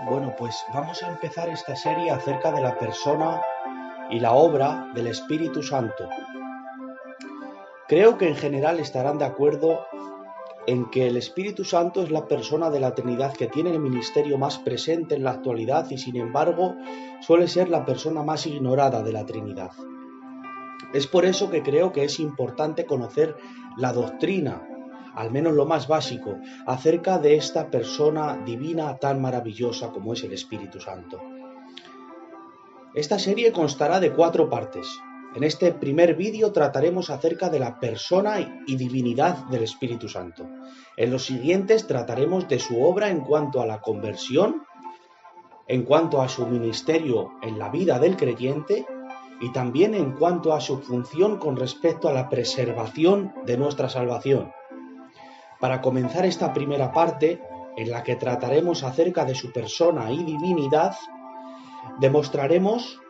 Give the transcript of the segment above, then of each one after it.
Bueno, pues vamos a empezar esta serie acerca de la persona y la obra del Espíritu Santo. Creo que en general estarán de acuerdo en que el Espíritu Santo es la persona de la Trinidad que tiene el ministerio más presente en la actualidad y sin embargo suele ser la persona más ignorada de la Trinidad. Es por eso que creo que es importante conocer la doctrina, al menos lo más básico, acerca de esta persona divina tan maravillosa como es el Espíritu Santo. Esta serie constará de 4 partes. En este primer vídeo trataremos acerca de la persona y divinidad del Espíritu Santo. En los siguientes trataremos de su obra en cuanto a la conversión, en cuanto a su ministerio en la vida del creyente y también en cuanto a su función con respecto a la preservación de nuestra salvación. Para comenzar esta primera parte, en la que trataremos acerca de su persona y divinidad, demostraremos,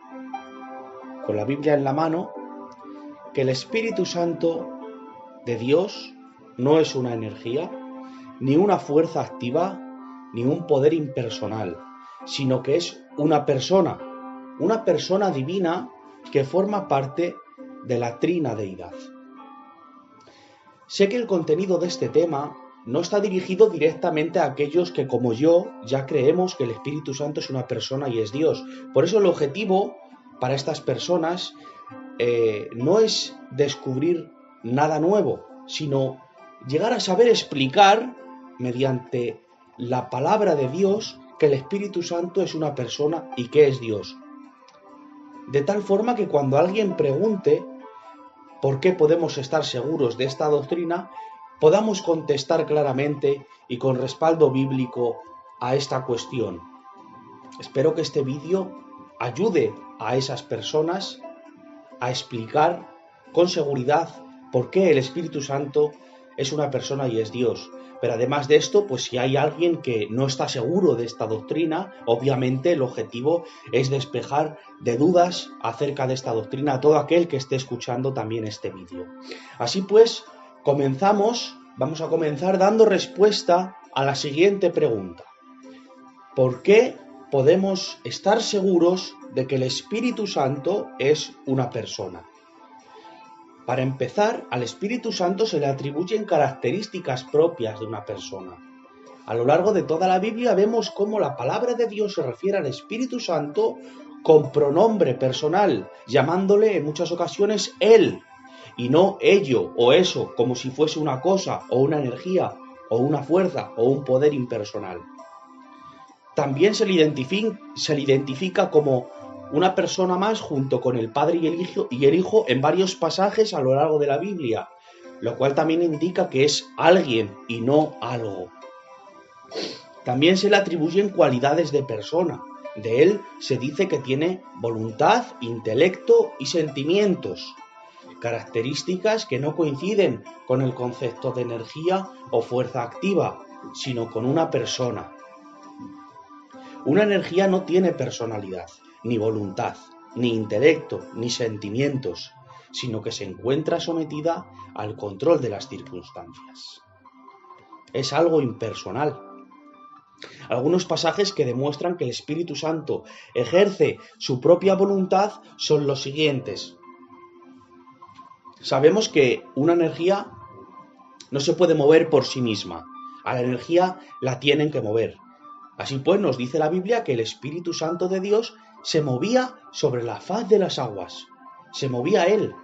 con la Biblia en la mano, que el Espíritu Santo de Dios no es una energía, ni una fuerza activa, ni un poder impersonal, sino que es una persona divina que forma parte de la trinadeidad. Sé que el contenido de este tema no está dirigido directamente a aquellos que, como yo, ya creemos que el Espíritu Santo es una persona y es Dios. Por eso el objetivo para estas personas no es descubrir nada nuevo, sino llegar a saber explicar, mediante la palabra de Dios, que el Espíritu Santo es una persona y que es Dios. De tal forma que cuando alguien pregunte por qué podemos estar seguros de esta doctrina, podamos contestar claramente y con respaldo bíblico a esta cuestión. Espero que este vídeo ayude a esas personas a explicar con seguridad por qué el Espíritu Santo es una persona y es Dios. Pero además de esto, pues si hay alguien que no está seguro de esta doctrina, obviamente el objetivo es despejar de dudas acerca de esta doctrina a todo aquel que esté escuchando también este vídeo. Así pues, vamos a comenzar dando respuesta a la siguiente pregunta. ¿Por qué podemos estar seguros de que el Espíritu Santo es una persona? Para empezar, al Espíritu Santo se le atribuyen características propias de una persona. A lo largo de toda la Biblia vemos cómo la palabra de Dios se refiere al Espíritu Santo con pronombre personal, llamándole en muchas ocasiones Él, y no ello o eso, como si fuese una cosa o una energía o una fuerza o un poder impersonal. También se le identifica como una persona más junto con el Padre y el Hijo en varios pasajes a lo largo de la Biblia, lo cual también indica que es alguien y no algo. También se le atribuyen cualidades de persona. De él se dice que tiene voluntad, intelecto y sentimientos, características que no coinciden con el concepto de energía o fuerza activa, sino con una persona. Una energía no tiene personalidad, ni voluntad, ni intelecto, ni sentimientos, sino que se encuentra sometida al control de las circunstancias. Es algo impersonal. Algunos pasajes que demuestran que el Espíritu Santo ejerce su propia voluntad son los siguientes. Sabemos que una energía no se puede mover por sí misma. A la energía la tienen que mover. Así pues, nos dice la Biblia que el Espíritu Santo de Dios se movía sobre la faz de las aguas. Se movía él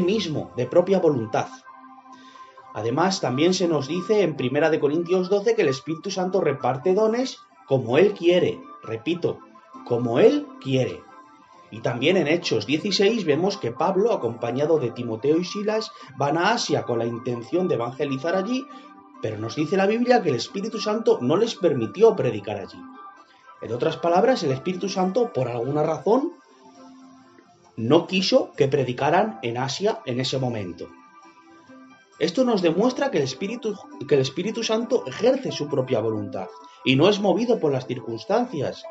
mismo, de propia voluntad. Además, también se nos dice en 1 Corintios 12 que el Espíritu Santo reparte dones como Él quiere. Repito, como Él quiere. Y también en Hechos 16 vemos que Pablo, acompañado de Timoteo y Silas, van a Asia con la intención de evangelizar allí, pero nos dice la Biblia que el Espíritu Santo no les permitió predicar allí. En otras palabras, el Espíritu Santo, por alguna razón, no quiso que predicaran en Asia en ese momento. Esto nos demuestra que el Espíritu Santo ejerce su propia voluntad y no es movido por las circunstancias,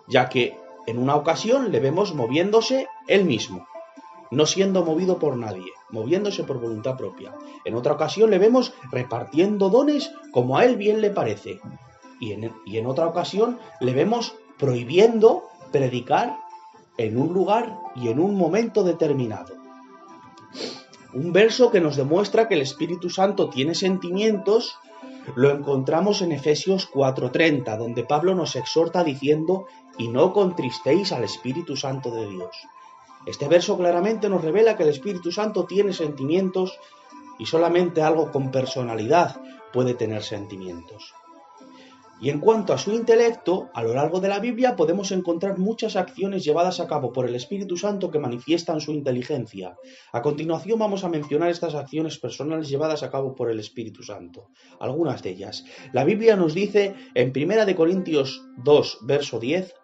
ya que en una ocasión le vemos moviéndose él mismo, no siendo movido por nadie, moviéndose por voluntad propia. En otra ocasión le vemos repartiendo dones como a él bien le parece. y en otra ocasión le vemos prohibiendo predicar en un lugar y en un momento determinado. Un verso que nos demuestra que el Espíritu Santo tiene sentimientos lo encontramos en Efesios 4:30, donde Pablo nos exhorta diciendo: y no contristéis al Espíritu Santo de Dios. Este verso claramente nos revela que el Espíritu Santo tiene sentimientos y solamente algo con personalidad puede tener sentimientos. Y en cuanto a su intelecto, a lo largo de la Biblia podemos encontrar muchas acciones llevadas a cabo por el Espíritu Santo que manifiestan su inteligencia. A continuación vamos a mencionar estas acciones personales llevadas a cabo por el Espíritu Santo. Algunas de ellas. La Biblia nos dice en 1 Corintios 2, verso 10,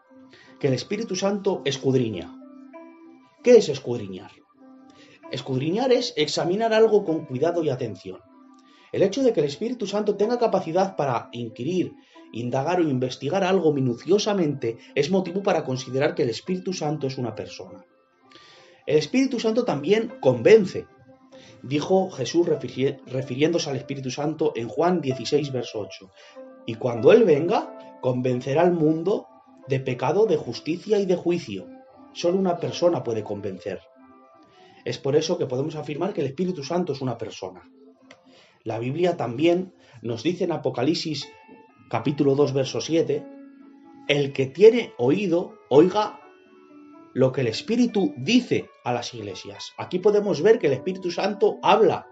que el Espíritu Santo escudriña. ¿Qué es escudriñar? Escudriñar es examinar algo con cuidado y atención. El hecho de que el Espíritu Santo tenga capacidad para inquirir, indagar o investigar algo minuciosamente es motivo para considerar que el Espíritu Santo es una persona. El Espíritu Santo también convence, dijo Jesús refiriéndose al Espíritu Santo en Juan 16, verso 8. Y cuando Él venga, convencerá al mundo de pecado, de justicia y de juicio. Solo una persona puede convencer. Es por eso que podemos afirmar que el Espíritu Santo es una persona. La Biblia también nos dice en Apocalipsis capítulo 2, verso 7, el que tiene oído, oiga lo que el Espíritu dice a las iglesias. Aquí podemos ver que el Espíritu Santo habla,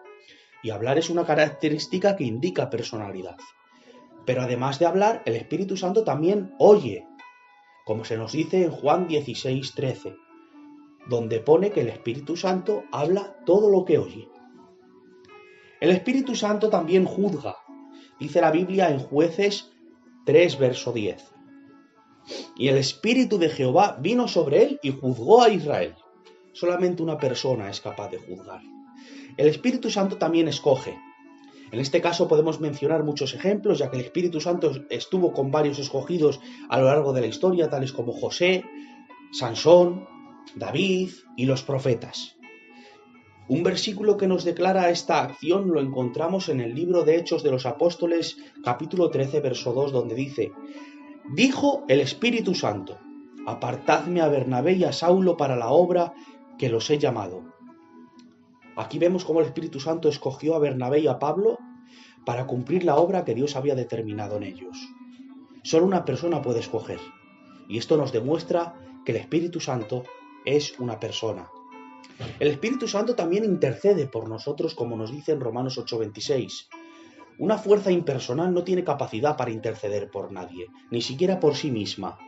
y hablar es una característica que indica personalidad. Pero además de hablar, el Espíritu Santo también oye, como se nos dice en Juan 16, 13, donde pone que el Espíritu Santo habla todo lo que oye. El Espíritu Santo también juzga. Dice la Biblia en Jueces 3, verso 10. Y el Espíritu de Jehová vino sobre él y juzgó a Israel. Solamente una persona es capaz de juzgar. El Espíritu Santo también escoge. En este caso podemos mencionar muchos ejemplos, ya que el Espíritu Santo estuvo con varios escogidos a lo largo de la historia, tales como José, Sansón, David y los profetas. Un versículo que nos declara esta acción lo encontramos en el libro de Hechos de los Apóstoles, capítulo 13, verso 2, donde dice: dijo el Espíritu Santo, apartadme a Bernabé y a Saulo para la obra que los he llamado. Aquí vemos cómo el Espíritu Santo escogió a Bernabé y a Pablo para cumplir la obra que Dios había determinado en ellos. Solo una persona puede escoger, y esto nos demuestra que el Espíritu Santo es una persona. El Espíritu Santo también intercede por nosotros, como nos dice en Romanos 8:26. Una fuerza impersonal no tiene capacidad para interceder por nadie, ni siquiera por sí misma.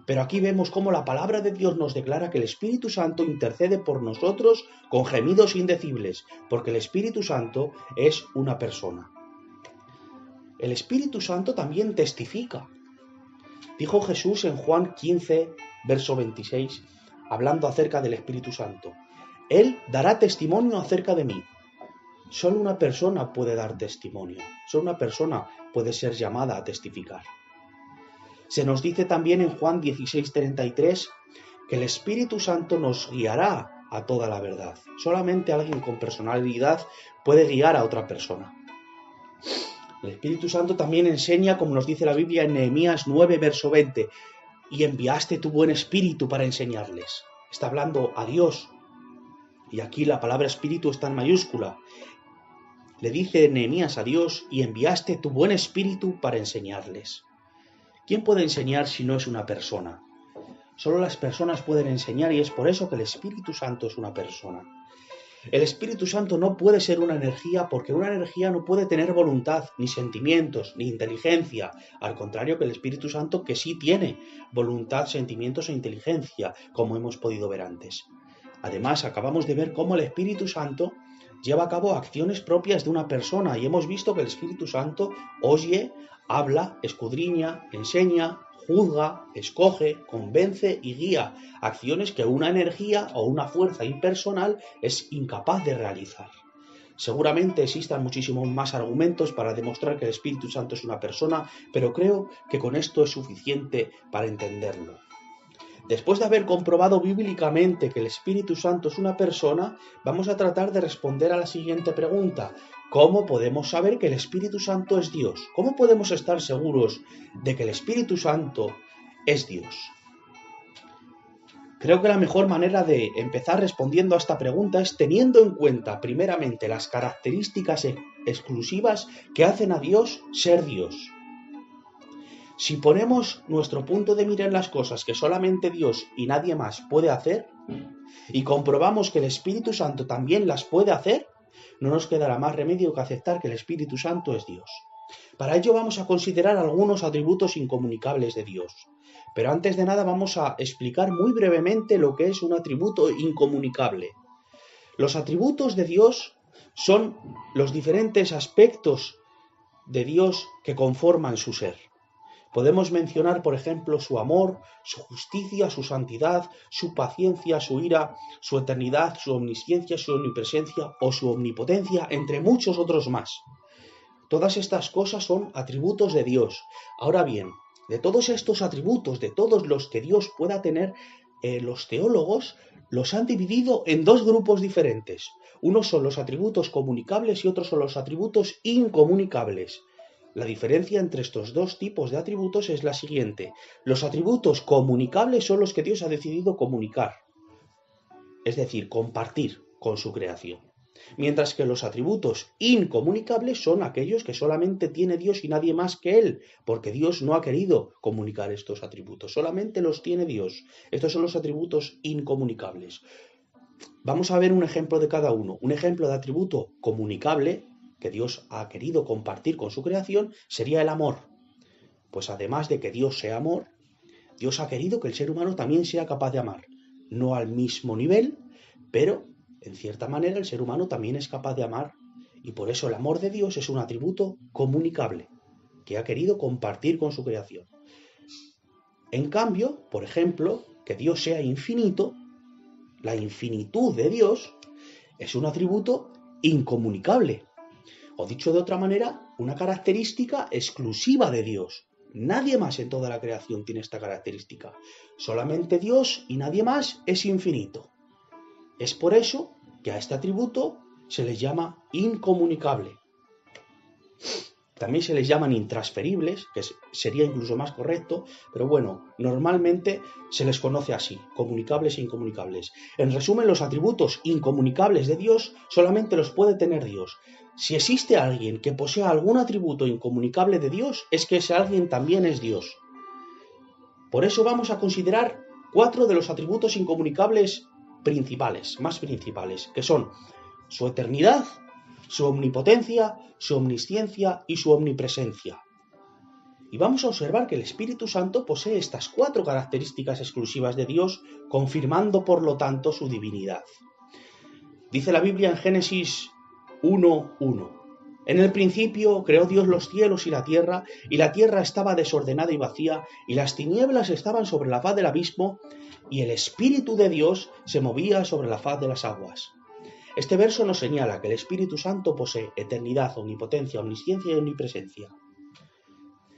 Pero aquí vemos cómo la palabra de Dios nos declara que el Espíritu Santo intercede por nosotros con gemidos indecibles, porque el Espíritu Santo es una persona. El Espíritu Santo también testifica. Dijo Jesús en Juan 15, verso 26, hablando acerca del Espíritu Santo: Él dará testimonio acerca de mí. Solo una persona puede dar testimonio, solo una persona puede ser llamada a testificar. Se nos dice también en Juan 16:33 que el Espíritu Santo nos guiará a toda la verdad. Solamente alguien con personalidad puede guiar a otra persona. El Espíritu Santo también enseña, como nos dice la Biblia en Nehemías 9, verso 20, y enviaste tu buen Espíritu para enseñarles. Está hablando a Dios. Y aquí la palabra Espíritu está en mayúscula. Le dice Nehemías a Dios: y enviaste tu buen Espíritu para enseñarles. ¿Quién puede enseñar si no es una persona? Solo las personas pueden enseñar, y es por eso que el Espíritu Santo es una persona. El Espíritu Santo no puede ser una energía, porque una energía no puede tener voluntad, ni sentimientos, ni inteligencia. Al contrario que el Espíritu Santo, que sí tiene voluntad, sentimientos e inteligencia, como hemos podido ver antes. Además, acabamos de ver cómo el Espíritu Santo lleva a cabo acciones propias de una persona, y hemos visto que el Espíritu Santo oye, habla, escudriña, enseña, juzga, escoge, convence y guía, acciones que una energía o una fuerza impersonal es incapaz de realizar. Seguramente existan muchísimos más argumentos para demostrar que el Espíritu Santo es una persona, pero creo que con esto es suficiente para entenderlo. Después de haber comprobado bíblicamente que el Espíritu Santo es una persona, vamos a tratar de responder a la siguiente pregunta: ¿Cómo podemos saber que el Espíritu Santo es Dios? ¿Cómo podemos estar seguros de que el Espíritu Santo es Dios? Creo que la mejor manera de empezar respondiendo a esta pregunta es teniendo en cuenta primeramente las características exclusivas que hacen a Dios ser Dios. Si ponemos nuestro punto de mira en las cosas que solamente Dios y nadie más puede hacer, y comprobamos que el Espíritu Santo también las puede hacer, no nos quedará más remedio que aceptar que el Espíritu Santo es Dios. Para ello vamos a considerar algunos atributos incomunicables de Dios. Pero antes de nada vamos a explicar muy brevemente lo que es un atributo incomunicable. Los atributos de Dios son los diferentes aspectos de Dios que conforman su ser. Podemos mencionar, por ejemplo, su amor, su justicia, su santidad, su paciencia, su ira, su eternidad, su omnisciencia, su omnipresencia o su omnipotencia, entre muchos otros más. Todas estas cosas son atributos de Dios. Ahora bien, de todos estos atributos, de todos los que Dios pueda tener, los teólogos los han dividido en dos grupos diferentes. Unos son los atributos comunicables y otros son los atributos incomunicables. La diferencia entre estos dos tipos de atributos es la siguiente. Los atributos comunicables son los que Dios ha decidido comunicar, es decir, compartir con su creación. Mientras que los atributos incomunicables son aquellos que solamente tiene Dios y nadie más que Él, porque Dios no ha querido comunicar estos atributos, solamente los tiene Dios. Estos son los atributos incomunicables. Vamos a ver un ejemplo de cada uno. Un ejemplo de atributo comunicable que Dios ha querido compartir con su creación sería el amor. Pues además de que Dios sea amor, Dios ha querido que el ser humano también sea capaz de amar. No al mismo nivel, pero en cierta manera el ser humano también es capaz de amar, y por eso el amor de Dios es un atributo comunicable que ha querido compartir con su creación. En cambio, por ejemplo, que Dios sea infinito, la infinitud de Dios es un atributo incomunicable. O dicho de otra manera, una característica exclusiva de Dios. Nadie más en toda la creación tiene esta característica. Solamente Dios y nadie más es infinito. Es por eso que a este atributo se les llama incomunicable. También se les llaman intransferibles, que sería incluso más correcto, pero bueno, normalmente se les conoce así, comunicables e incomunicables. En resumen, los atributos incomunicables de Dios solamente los puede tener Dios. Si existe alguien que posea algún atributo incomunicable de Dios, es que ese alguien también es Dios. Por eso vamos a considerar 4 de los atributos incomunicables principales, más principales, que son su eternidad, su omnipotencia, su omnisciencia y su omnipresencia. Y vamos a observar que el Espíritu Santo posee estas 4 características exclusivas de Dios, confirmando por lo tanto su divinidad. Dice la Biblia en Génesis 1:1. En el principio creó Dios los cielos y la tierra estaba desordenada y vacía, y las tinieblas estaban sobre la faz del abismo, y el Espíritu de Dios se movía sobre la faz de las aguas. Este verso nos señala que el Espíritu Santo posee eternidad, omnipotencia, omnisciencia y omnipresencia.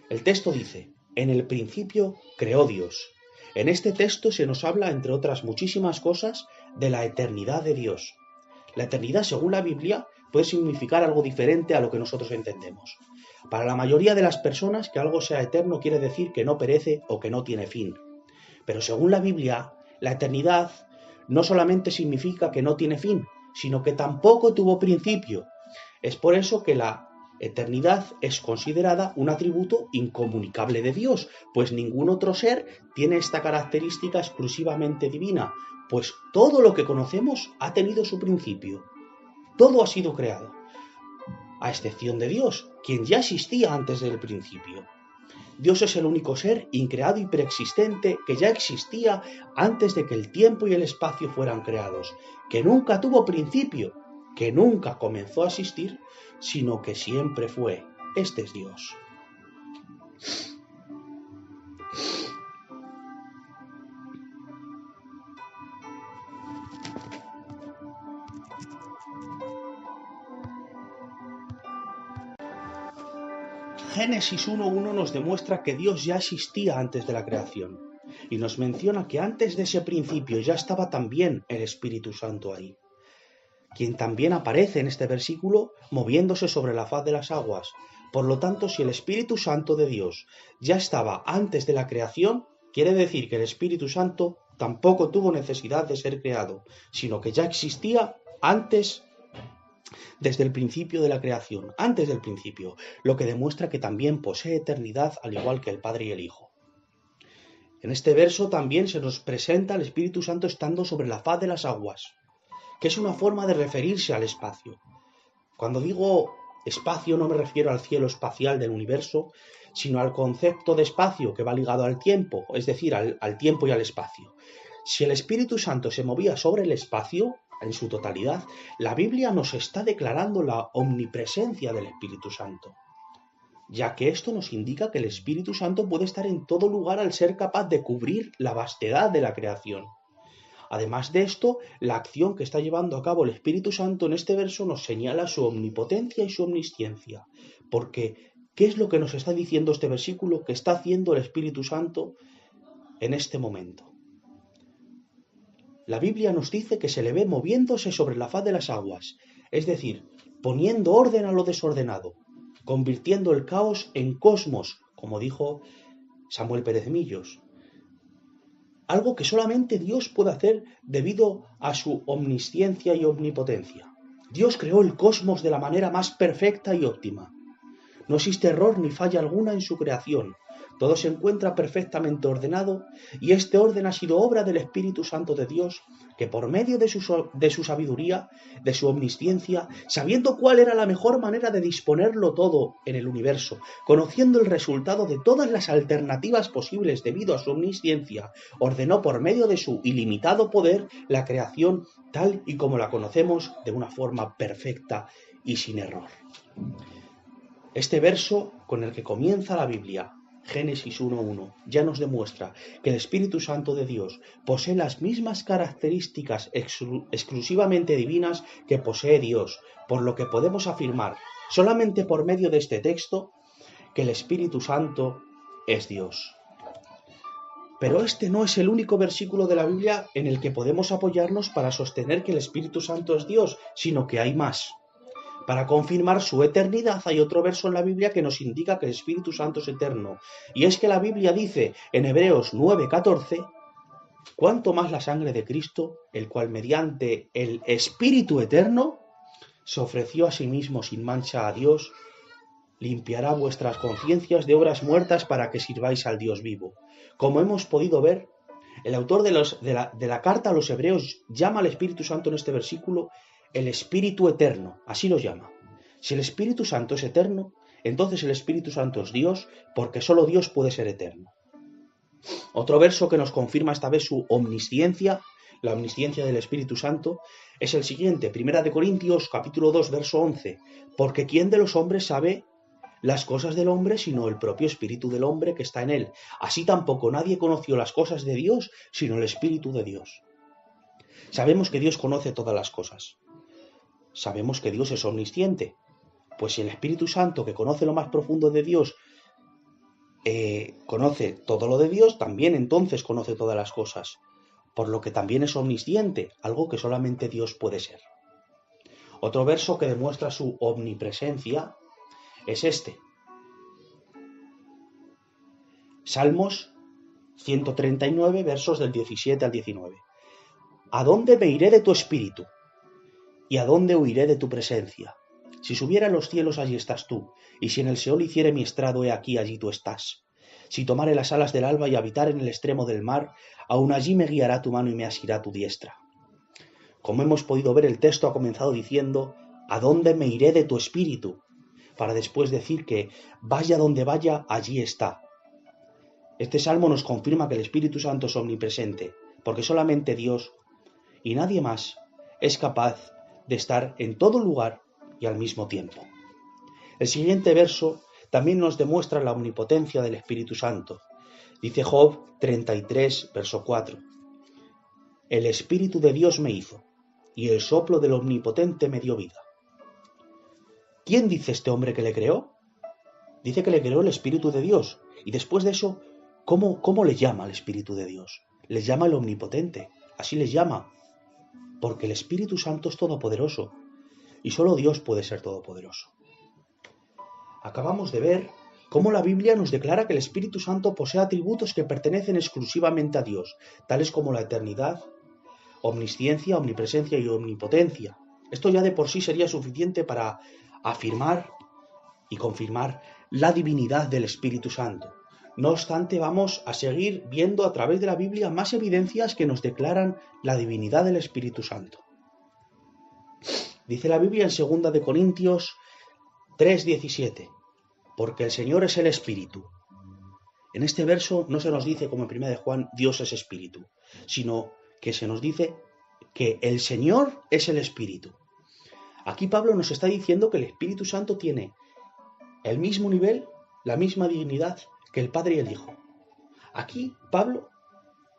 El texto dice, en el principio creó Dios. En este texto se nos habla, entre otras muchísimas cosas, de la eternidad de Dios. La eternidad, según la Biblia, puede significar algo diferente a lo que nosotros entendemos. Para la mayoría de las personas, que algo sea eterno quiere decir que no perece o que no tiene fin. Pero según la Biblia, la eternidad no solamente significa que no tiene fin, sino que tampoco tuvo principio. Es por eso que la eternidad es considerada un atributo incomunicable de Dios, pues ningún otro ser tiene esta característica exclusivamente divina, pues todo lo que conocemos ha tenido su principio. Todo ha sido creado, a excepción de Dios, quien ya existía antes del principio. Dios es el único ser increado y preexistente que ya existía antes de que el tiempo y el espacio fueran creados, que nunca tuvo principio, que nunca comenzó a existir, sino que siempre fue. Este es Dios. Génesis 1:1 nos demuestra que Dios ya existía antes de la creación y nos menciona que antes de ese principio ya estaba también el Espíritu Santo ahí. quien también aparece en este versículo moviéndose sobre la faz de las aguas. Por lo tanto, si el Espíritu Santo de Dios ya estaba antes de la creación, quiere decir que el Espíritu Santo tampoco tuvo necesidad de ser creado, sino que ya existía antes, desde el principio de la creación, antes del principio, lo que demuestra que también posee eternidad al igual que el Padre y el Hijo. En este verso también se nos presenta el Espíritu Santo estando sobre la faz de las aguas, que es una forma de referirse al espacio. Cuando digo espacio no me refiero al cielo espacial del universo, sino al concepto de espacio que va ligado al tiempo, es decir, al tiempo y al espacio. Si el Espíritu Santo se movía sobre el espacio en su totalidad, la Biblia nos está declarando la omnipresencia del Espíritu Santo, ya que esto nos indica que el Espíritu Santo puede estar en todo lugar al ser capaz de cubrir la vastedad de la creación. Además de esto, la acción que está llevando a cabo el Espíritu Santo en este verso nos señala su omnipotencia y su omnisciencia, porque ¿qué es lo que nos está diciendo este versículo que está haciendo el Espíritu Santo en este momento? La Biblia nos dice que se le ve moviéndose sobre la faz de las aguas, es decir, poniendo orden a lo desordenado, convirtiendo el caos en cosmos, como dijo Samuel Pérez Millos. Algo que solamente Dios puede hacer debido a su omnisciencia y omnipotencia. Dios creó el cosmos de la manera más perfecta y óptima. No existe error ni falla alguna en su creación. Todo se encuentra perfectamente ordenado y este orden ha sido obra del Espíritu Santo de Dios, que por medio de su sabiduría, de su omnisciencia, sabiendo cuál era la mejor manera de disponerlo todo en el universo, conociendo el resultado de todas las alternativas posibles debido a su omnisciencia, ordenó por medio de su ilimitado poder la creación tal y como la conocemos de una forma perfecta y sin error. Este verso con el que comienza la Biblia, Génesis 1:1, ya nos demuestra que el Espíritu Santo de Dios posee las mismas características exclusivamente divinas que posee Dios, por lo que podemos afirmar, solamente por medio de este texto, que el Espíritu Santo es Dios. Pero este no es el único versículo de la Biblia en el que podemos apoyarnos para sostener que el Espíritu Santo es Dios, sino que hay más. Para confirmar su eternidad hay otro verso en la Biblia que nos indica que el Espíritu Santo es eterno. Y es que la Biblia dice en Hebreos 9:14, cuánto más la sangre de Cristo, el cual mediante el Espíritu eterno se ofreció a sí mismo sin mancha a Dios, limpiará vuestras conciencias de obras muertas para que sirváis al Dios vivo. Como hemos podido ver, el autor de la carta a los Hebreos llama al Espíritu Santo en este versículo el Espíritu Eterno, así lo llama. Si el Espíritu Santo es eterno, entonces el Espíritu Santo es Dios, porque solo Dios puede ser eterno. Otro verso que nos confirma esta vez su omnisciencia, la omnisciencia del Espíritu Santo, es el siguiente, 1 Corintios capítulo 2, verso 11, porque ¿quién de los hombres sabe las cosas del hombre sino el propio Espíritu del hombre que está en él? Así tampoco nadie conoció las cosas de Dios sino el Espíritu de Dios. Sabemos que Dios conoce todas las cosas. Sabemos que Dios es omnisciente, pues si el Espíritu Santo, que conoce lo más profundo de Dios, conoce todo lo de Dios, también entonces conoce todas las cosas, por lo que también es omnisciente, algo que solamente Dios puede ser. Otro verso que demuestra su omnipresencia es este. Salmos 139, versos del 17 al 19. ¿A dónde me iré de tu espíritu? ¿Y a dónde huiré de tu presencia? Si subiera a los cielos, allí estás tú, y si en el Seol hiciere mi estrado, he aquí, allí tú estás. Si tomare las alas del alba y habitar en el extremo del mar, aún allí me guiará tu mano y me asirá tu diestra. Como hemos podido ver, el texto ha comenzado diciendo, ¿a dónde me iré de tu espíritu? Para después decir que, vaya donde vaya, allí está. Este salmo nos confirma que el Espíritu Santo es omnipresente, porque solamente Dios y nadie más es capaz de estar en todo lugar y al mismo tiempo. El siguiente verso también nos demuestra la omnipotencia del Espíritu Santo. Dice Job 33, verso 4. El Espíritu de Dios me hizo, y el soplo del Omnipotente me dio vida. ¿Quién dice este hombre que le creó? Dice que le creó el Espíritu de Dios. Y después de eso, ¿cómo le llama al Espíritu de Dios? Le llama el Omnipotente. Así le llama. porque el Espíritu Santo es todopoderoso y solo Dios puede ser todopoderoso. Acabamos de ver cómo la Biblia nos declara que el Espíritu Santo posee atributos que pertenecen exclusivamente a Dios, tales como la eternidad, omnisciencia, omnipresencia y omnipotencia. Esto ya de por sí sería suficiente para afirmar y confirmar la divinidad del Espíritu Santo. No obstante, vamos a seguir viendo a través de la Biblia más evidencias que nos declaran la divinidad del Espíritu Santo. Dice la Biblia en 2 de Corintios 3:17, porque el Señor es el Espíritu. En este verso no se nos dice, como en 1 de Juan, Dios es Espíritu, sino que se nos dice que el Señor es el Espíritu. Aquí Pablo nos está diciendo que el Espíritu Santo tiene el mismo nivel, la misma dignidad que el Padre y el Hijo. Aquí Pablo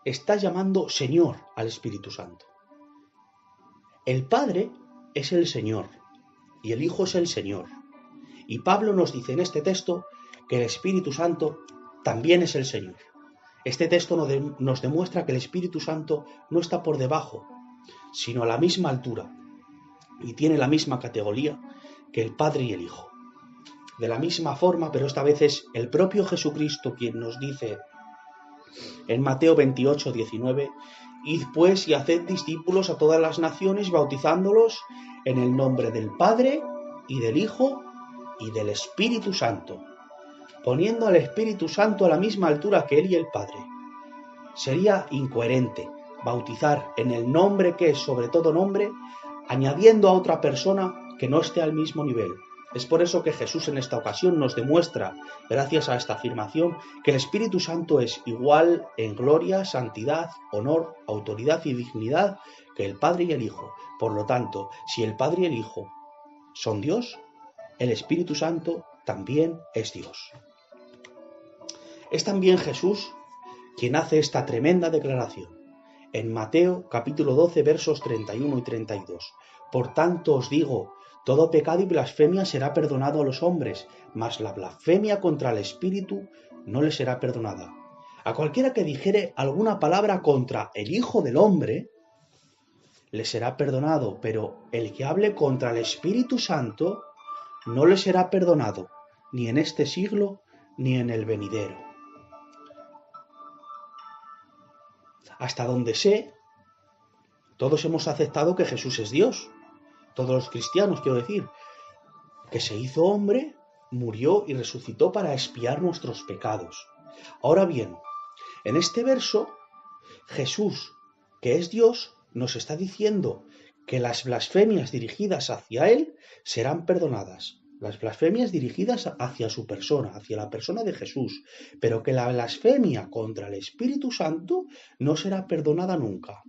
está llamando Señor al Espíritu Santo. El Padre es el Señor y el Hijo es el Señor. Y Pablo nos dice en este texto que el Espíritu Santo también es el Señor. Este texto nos demuestra que el Espíritu Santo no está por debajo, sino a la misma altura y tiene la misma categoría que el Padre y el Hijo. De la misma forma, pero esta vez es el propio Jesucristo quien nos dice en Mateo 28:19, id pues y haced discípulos a todas las naciones, bautizándolos en el nombre del Padre y del Hijo y del Espíritu Santo, poniendo al Espíritu Santo a la misma altura que Él y el Padre. Sería incoherente bautizar en el nombre que es sobre todo nombre, añadiendo a otra persona que no esté al mismo nivel. Es por eso que Jesús en esta ocasión nos demuestra, gracias a esta afirmación, que el Espíritu Santo es igual en gloria, santidad, honor, autoridad y dignidad que el Padre y el Hijo. Por lo tanto, si el Padre y el Hijo son Dios, el Espíritu Santo también es Dios. Es también Jesús quien hace esta tremenda declaración. En Mateo capítulo 12 versos 31 y 32. Por tanto os digo, todo pecado y blasfemia será perdonado a los hombres, mas la blasfemia contra el Espíritu no le será perdonada. A cualquiera que dijere alguna palabra contra el Hijo del Hombre, le será perdonado, pero el que hable contra el Espíritu Santo no le será perdonado, ni en este siglo, ni en el venidero. Hasta donde sé, todos hemos aceptado que Jesús es Dios. Todos los cristianos, quiero decir, que se hizo hombre, murió y resucitó para expiar nuestros pecados. Ahora bien, en este verso, Jesús, que es Dios, nos está diciendo que las blasfemias dirigidas hacia Él serán perdonadas. Las blasfemias dirigidas hacia su persona, hacia la persona de Jesús, pero que la blasfemia contra el Espíritu Santo no será perdonada nunca.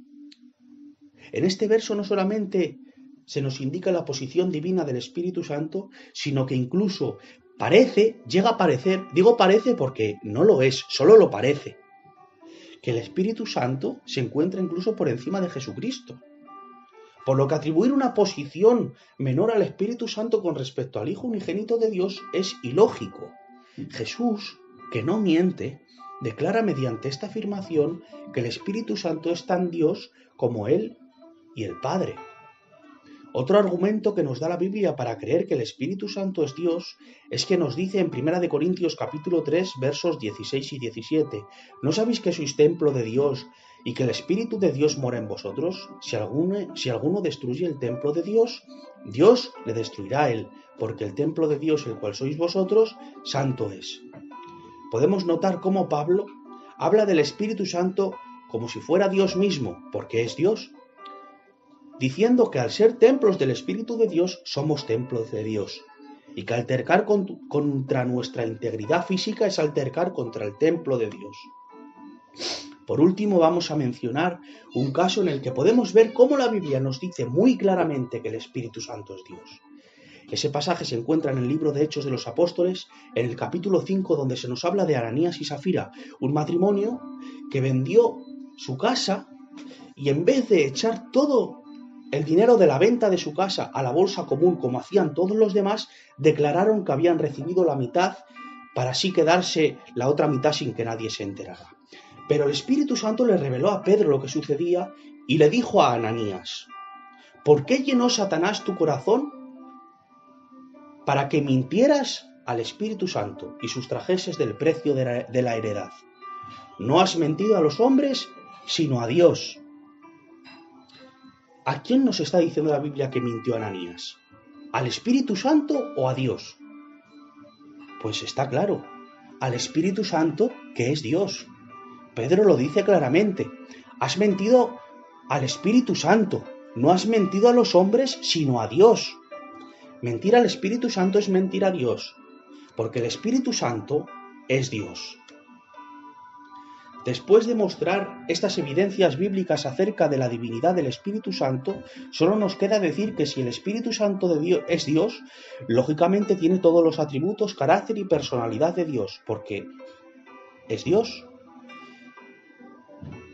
En este verso no solamente se nos indica la posición divina del Espíritu Santo, sino que incluso llega a parecer, digo parece porque no lo es, solo lo parece, que el Espíritu Santo se encuentra incluso por encima de Jesucristo. Por lo que atribuir una posición menor al Espíritu Santo con respecto al Hijo unigénito de Dios es ilógico. Jesús, que no miente, declara mediante esta afirmación que el Espíritu Santo es tan Dios como Él y el Padre. Otro argumento que nos da la Biblia para creer que el Espíritu Santo es Dios es que nos dice en 1 de Corintios capítulo 3 versos 16 y 17, ¿no sabéis que sois templo de Dios y que el Espíritu de Dios mora en vosotros? Si alguno destruye el templo de Dios, Dios le destruirá a él, porque el templo de Dios, el cual sois vosotros, santo es. Podemos notar cómo Pablo habla del Espíritu Santo como si fuera Dios mismo, porque es Dios, diciendo que al ser templos del Espíritu de Dios, somos templos de Dios, y que altercar contra nuestra integridad física es altercar contra el templo de Dios. Por último, vamos a mencionar un caso en el que podemos ver cómo la Biblia nos dice muy claramente que el Espíritu Santo es Dios. Ese pasaje se encuentra en el libro de Hechos de los Apóstoles, en el capítulo 5, donde se nos habla de Ananías y Safira, un matrimonio que vendió su casa y en vez de echar todo el dinero de la venta de su casa a la bolsa común como hacían todos los demás, declararon que habían recibido la mitad para así quedarse la otra mitad sin que nadie se enterara. Pero el Espíritu Santo le reveló a Pedro lo que sucedía y le dijo a Ananías, ¿Por qué llenó Satanás tu corazón? Para que mintieras al Espíritu Santo y sustrajeses del precio de la heredad. No has mentido a los hombres, sino a Dios. ¿A quién nos está diciendo la Biblia que mintió Ananías? ¿Al Espíritu Santo o a Dios? Pues está claro, al Espíritu Santo, que es Dios. Pedro lo dice claramente. Has mentido al Espíritu Santo, no has mentido a los hombres, sino a Dios. Mentir al Espíritu Santo es mentir a Dios, porque el Espíritu Santo es Dios. Después de mostrar estas evidencias bíblicas acerca de la divinidad del Espíritu Santo, solo nos queda decir que si el Espíritu Santo de Dios es Dios, lógicamente tiene todos los atributos, carácter y personalidad de Dios, porque es Dios.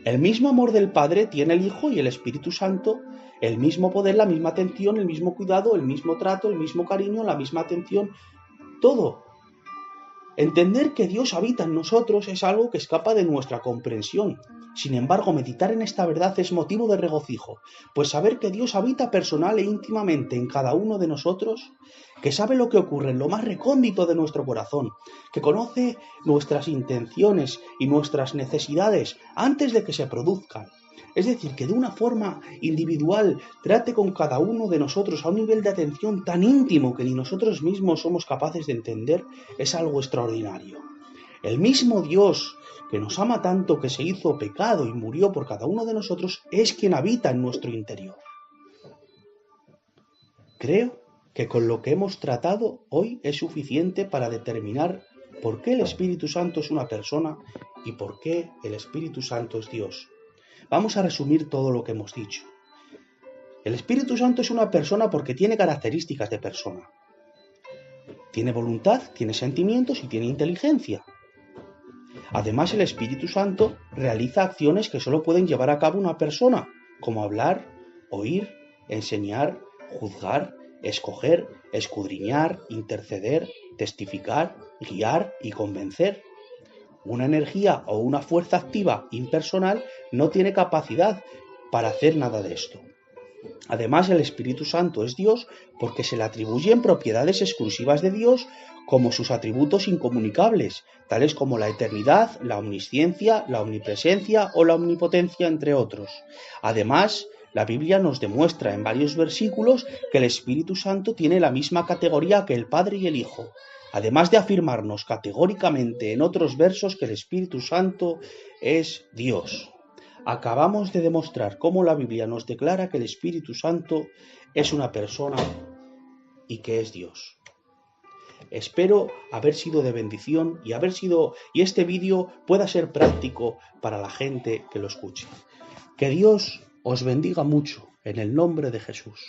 El mismo amor del Padre tiene el Hijo y el Espíritu Santo, el mismo poder, la misma atención, el mismo cuidado, el mismo trato, el mismo cariño, la misma atención, todo. Entender que Dios habita en nosotros es algo que escapa de nuestra comprensión. Sin embargo, meditar en esta verdad es motivo de regocijo, pues saber que Dios habita personal e íntimamente en cada uno de nosotros, que sabe lo que ocurre en lo más recóndito de nuestro corazón, que conoce nuestras intenciones y nuestras necesidades antes de que se produzcan. Es decir, que de una forma individual trate con cada uno de nosotros a un nivel de atención tan íntimo que ni nosotros mismos somos capaces de entender, es algo extraordinario. El mismo Dios que nos ama tanto, que se hizo pecado y murió por cada uno de nosotros, es quien habita en nuestro interior. Creo que con lo que hemos tratado hoy es suficiente para determinar por qué el Espíritu Santo es una persona y por qué el Espíritu Santo es Dios. Vamos a resumir todo lo que hemos dicho. El Espíritu Santo es una persona porque tiene características de persona. Tiene voluntad, tiene sentimientos y tiene inteligencia. Además, el Espíritu Santo realiza acciones que solo pueden llevar a cabo una persona, como hablar, oír, enseñar, juzgar, escoger, escudriñar, interceder, testificar, guiar y convencer. Una energía o una fuerza activa impersonal no tiene capacidad para hacer nada de esto. Además, el Espíritu Santo es Dios porque se le atribuyen propiedades exclusivas de Dios como sus atributos incomunicables, tales como la eternidad, la omnisciencia, la omnipresencia o la omnipotencia, entre otros. Además, la Biblia nos demuestra en varios versículos que el Espíritu Santo tiene la misma categoría que el Padre y el Hijo. Además de afirmarnos categóricamente en otros versos que el Espíritu Santo es Dios. Acabamos de demostrar cómo la Biblia nos declara que el Espíritu Santo es una persona y que es Dios. Espero haber sido de bendición y este vídeo pueda ser práctico para la gente que lo escuche. Que Dios os bendiga mucho en el nombre de Jesús.